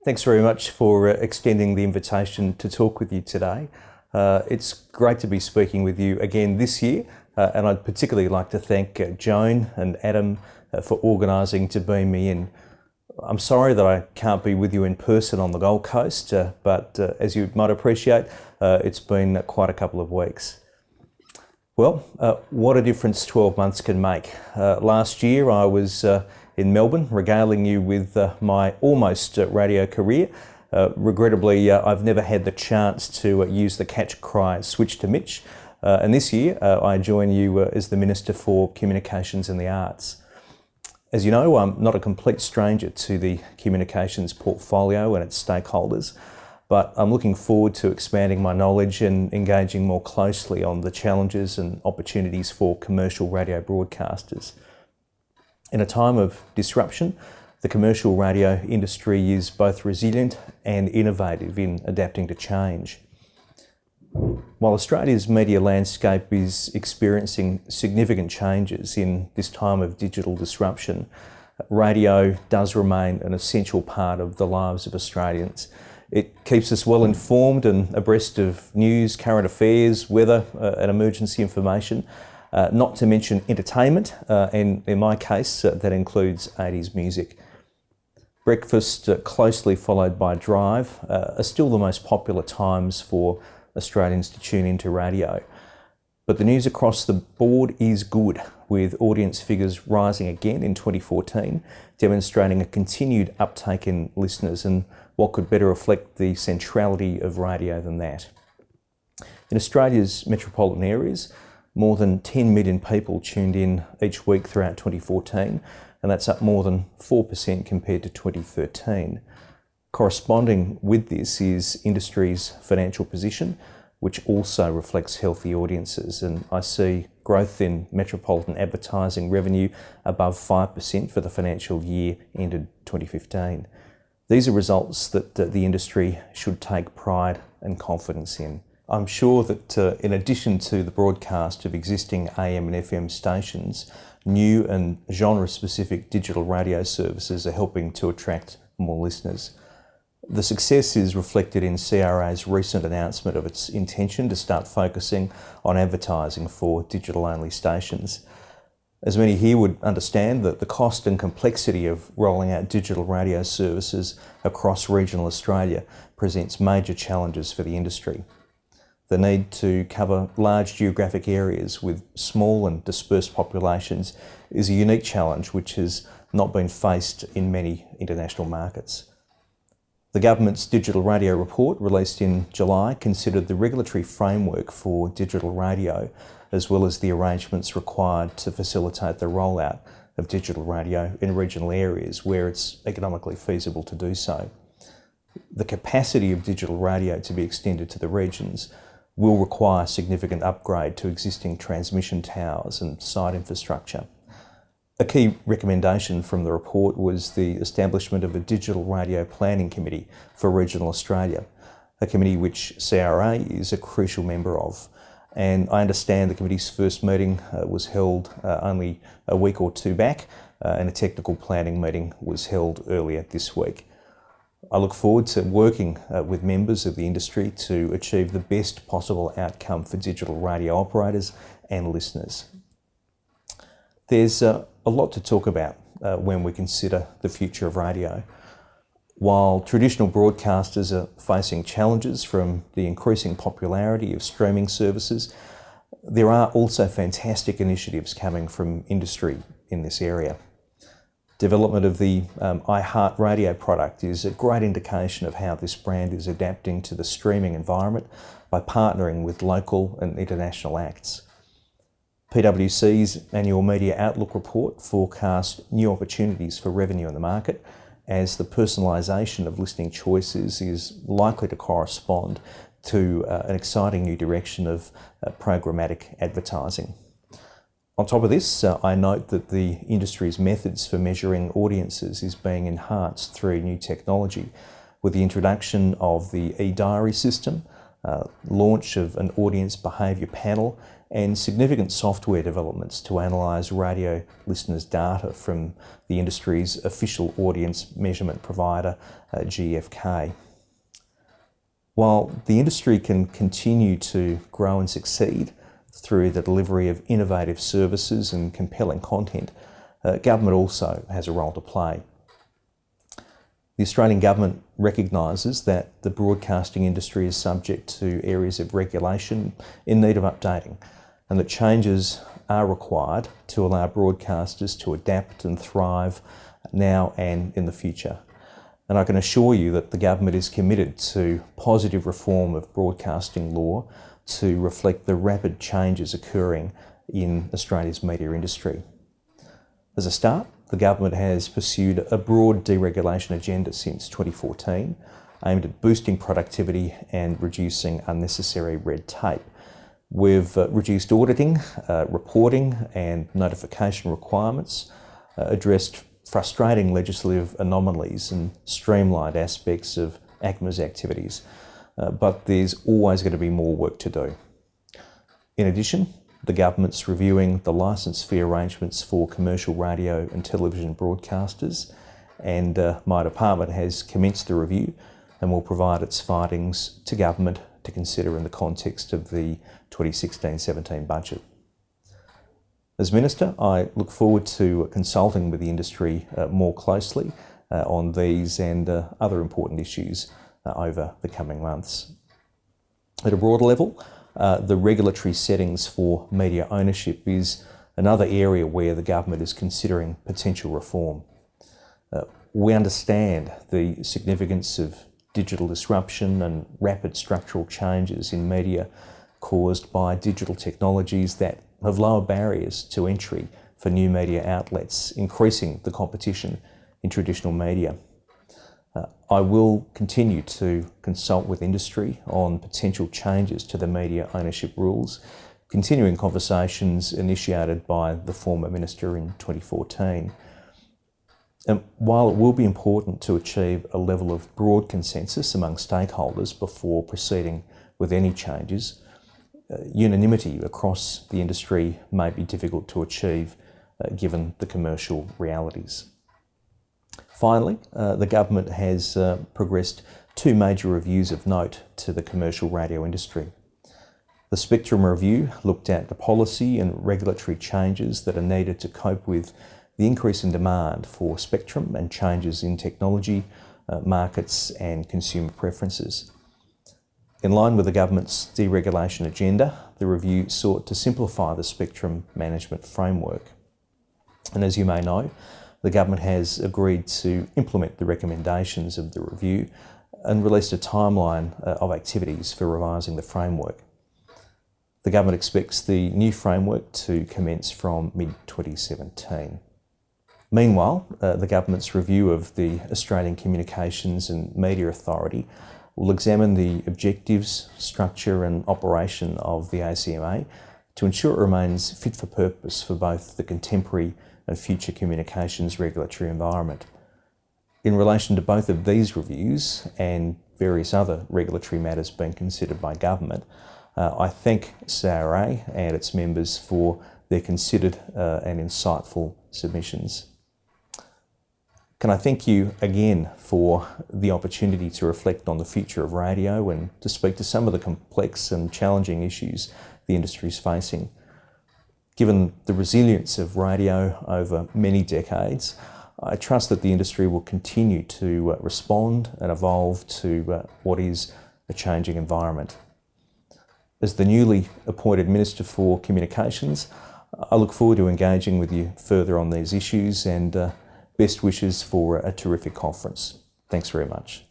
Thanks very much for extending the invitation to talk with you today. It's great to be speaking with you again this year, and I'd particularly like to thank Joan and Adam for organising to beam me in. I'm sorry that I can't be with you in person on the Gold Coast, but as you might appreciate, it's been quite a couple of weeks. Well, what a difference 12 months can make. Last year I was in Melbourne regaling you with my almost radio career. Regrettably, I've never had the chance to use the catch cry switch to Mitch, and this year I join you as the Minister for Communications and the Arts. As you know, I'm not a complete stranger to the communications portfolio and its stakeholders, but I'm looking forward to expanding my knowledge and engaging more closely on the challenges and opportunities for commercial radio broadcasters. In a time of disruption, the commercial radio industry is both resilient and innovative in adapting to change. While Australia's media landscape is experiencing significant changes in this time of digital disruption, radio does remain an essential part of the lives of Australians. It keeps us well informed and abreast of news, current affairs, weather and emergency information, not to mention entertainment, and in my case that includes 80s music. Breakfast, closely followed by drive, are still the most popular times for Australians to tune into radio. But the news across the board is good, with audience figures rising again in 2014, demonstrating a continued uptake in listeners, and what could better reflect the centrality of radio than that. In Australia's metropolitan areas, more than 10 million people tuned in each week throughout 2014, and that's up more than 4% compared to 2013. Corresponding with this is industry's financial position, which also reflects healthy audiences, and I see growth in metropolitan advertising revenue above 5% for the financial year ended 2015. These are results that the industry should take pride and confidence in. I'm sure that in addition to the broadcast of existing AM and FM stations, new and genre-specific digital radio services are helping to attract more listeners. The success is reflected in CRA's recent announcement of its intention to start focusing on advertising for digital-only stations. As many here would understand, that the cost and complexity of rolling out digital radio services across regional Australia presents major challenges for the industry. The need to cover large geographic areas with small and dispersed populations is a unique challenge which has not been faced in many international markets. The government's digital radio report, released in July, considered the regulatory framework for digital radio, as well as the arrangements required to facilitate the rollout of digital radio in regional areas where it's economically feasible to do so. The capacity of digital radio to be extended to the regions will require significant upgrade to existing transmission towers and site infrastructure. A key recommendation from the report was the establishment of a digital radio planning committee for regional Australia, a committee which CRA is a crucial member of. And I understand the committee's first meeting was held only a week or two back, and a technical planning meeting was held earlier this week. I look forward to working with members of the industry to achieve the best possible outcome for digital radio operators and listeners. There's a lot to talk about when we consider the future of radio. While traditional broadcasters are facing challenges from the increasing popularity of streaming services, there are also fantastic initiatives coming from industry in this area. Development of the iHeartRadio product is a great indication of how this brand is adapting to the streaming environment by partnering with local and international acts. PwC's annual Media Outlook report forecasts new opportunities for revenue in the market, as the personalisation of listening choices is likely to correspond to an exciting new direction of programmatic advertising. On top of this, I note that the industry's methods for measuring audiences is being enhanced through new technology, with the introduction of the e-diary system, launch of an audience behaviour panel, and significant software developments to analyse radio listeners' data from the industry's official audience measurement provider, GfK. While the industry can continue to grow and succeed through the delivery of innovative services and compelling content, government also has a role to play. The Australian Government recognises that the broadcasting industry is subject to areas of regulation in need of updating, and that changes are required to allow broadcasters to adapt and thrive now and in the future. And I can assure you that the Government is committed to positive reform of broadcasting law to reflect the rapid changes occurring in Australia's media industry. As a start, the Government has pursued a broad deregulation agenda since 2014, aimed at boosting productivity and reducing unnecessary red tape. We've reduced auditing, reporting and notification requirements, addressed frustrating legislative anomalies and streamlined aspects of ACMA's activities, but there's always going to be more work to do. In addition, the Government's reviewing the licence fee arrangements for commercial radio and television broadcasters, and my department has commenced the review and will provide its findings to Government to consider in the context of the 2016-17 budget. As Minister, I look forward to consulting with the industry more closely on these and other important issues over the coming months. At a broader level, the regulatory settings for media ownership is another area where the Government is considering potential reform. We understand the significance of digital disruption and rapid structural changes in media caused by digital technologies that have lower barriers to entry for new media outlets, increasing the competition in traditional media. I will continue to consult with industry on potential changes to the media ownership rules, continuing conversations initiated by the former Minister in 2014. And while it will be important to achieve a level of broad consensus among stakeholders before proceeding with any changes, unanimity across the industry may be difficult to achieve given the commercial realities. Finally, the Government has progressed two major reviews of note to the commercial radio industry. The Spectrum Review looked at the policy and regulatory changes that are needed to cope with the increase in demand for spectrum and changes in technology, markets and consumer preferences. In line with the Government's deregulation agenda, the review sought to simplify the spectrum management framework. And as you may know, the Government has agreed to implement the recommendations of the review and released a timeline of activities for revising the framework. The Government expects the new framework to commence from mid-2017. Meanwhile, the Government's review of the Australian Communications and Media Authority will examine the objectives, structure and operation of the ACMA to ensure it remains fit for purpose for both the contemporary and future communications regulatory environment. In relation to both of these reviews and various other regulatory matters being considered by Government, I thank CRA and its members for their considered and insightful submissions. Can I thank you again for the opportunity to reflect on the future of radio and to speak to some of the complex and challenging issues the industry is facing. Given the resilience of radio over many decades, I trust that the industry will continue to respond and evolve to what is a changing environment. As the newly appointed Minister for Communications, I look forward to engaging with you further on these issues and best wishes for a terrific conference. Thanks very much.